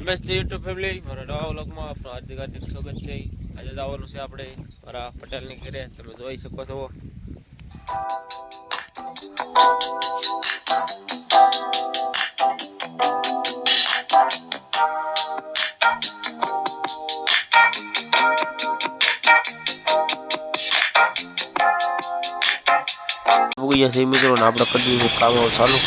નમસ્તે YouTube family, મારા નવા વ્લોગમાં આપનું હાર્દિક સ્વાગત છે। આજે જવાનું છે આપણે મારા પટેલની ઘરે, તમે જોઈ શકો છો। મિત્રો આપણે કરી દીધું કામ ચાલુ।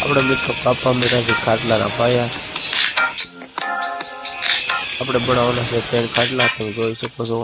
આપણે મિત્રો કાપા મેળા ખાટલાના પાયા આપણે બનાવવાના છે 3 ખાટલા, તમે જોઈ શકો છો।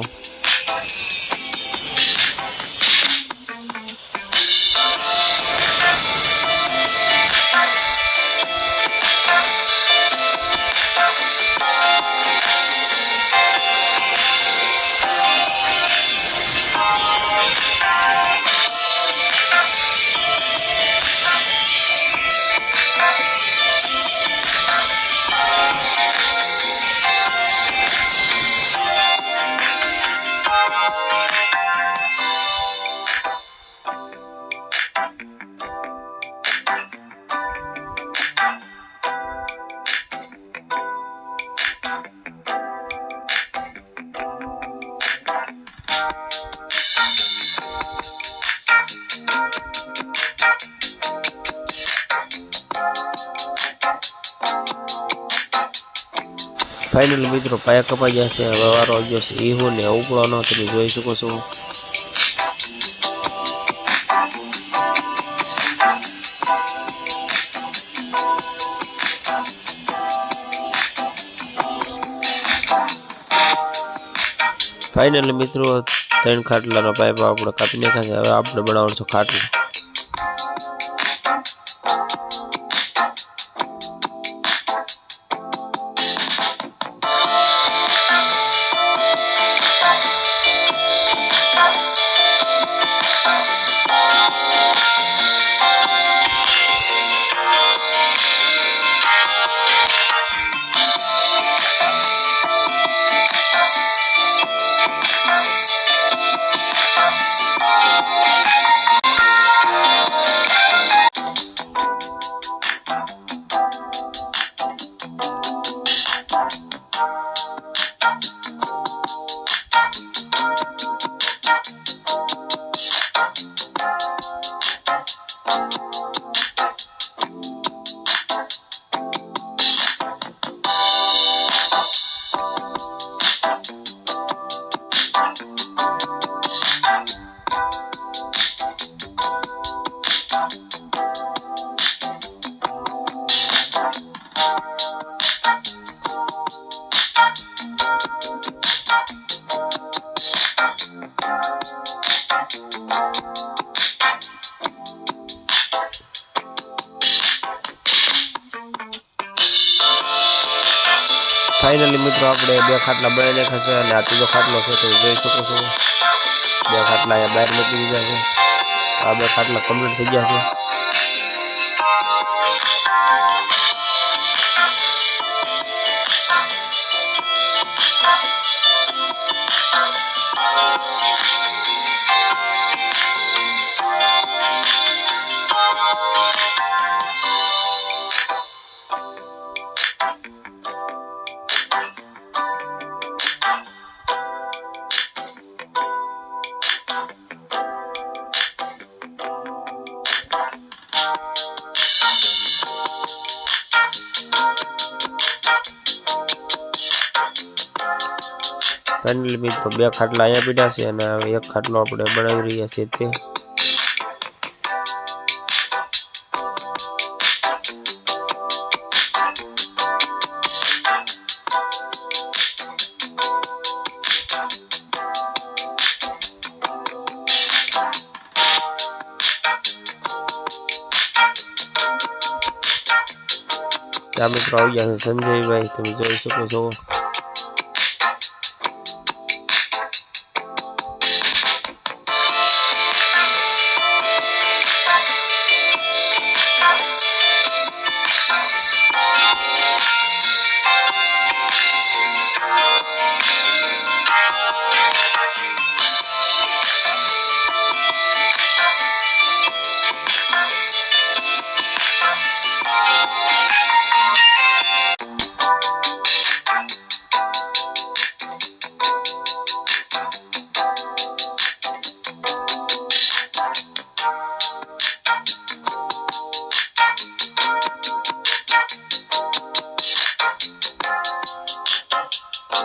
ફાઇનલ મિત્રો પાયા કપાઈ ગયા છે। હવે વારો આવી ગયો છે ઈહુ ને ઉપડાનો, તમે જોઈ શકો છો। ફાઇનલ મિત્રો 3 ખાટલાના પાઇપ આપણે કાપી નાખ્યા છે। હવે આપણે બનાવવાનું છે ખાટલું। ફાઇનલી મિત્રો આપણે 2 ખાટલા બનાવી નાખ્યા છે અને આ ત્રીજો ખાટલો છે, તમે જોઈ શકો છો। 2 ખાટલા અહીંયા બહાર મૂકી દીધા છે। આ 2 ખાટલા કમ્પ્લીટ થઈ ગયા છે। ફાઇનલી મિત્રો 2 ખાટલા અહીંયા પીડા છે અને હવે 1 ખાટલો આપણે બનાવી રહ્યા છીએ તે। ત્યાં મિત્રો આવી ગયા છે સંજયભાઈ, તમે જોઈ શકો છો।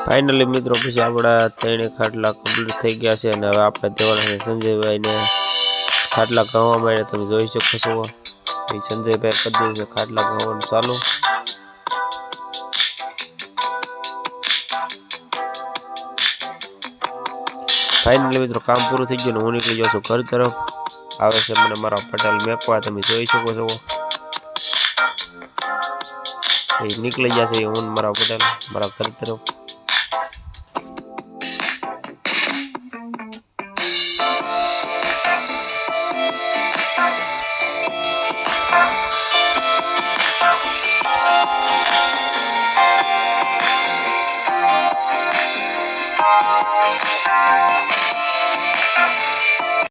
ફાઇનલી મિત્રો પછી આપણા 3 ખાટલા કમ્પ્લીટ થઈ ગયા છે અને હવે આપણે દેવાના છે સંજયભાઈને ખાટલા કહવા માટે તમે જોઈ શકો છો એ સંજયભાઈ કરી દીધું છે ખાટલા કહવાનું ચાલુ ફાઇનલી મિત્રો કામ પૂરું થઈ ગયું ને હું નીકળી જાઉં છું ઘર તરફ આવે છે મને મારા પટેલ મેકવા તમે જોઈ શકો છો એ નીકળી જશે હું મારા પટેલ મારા ઘર તરફ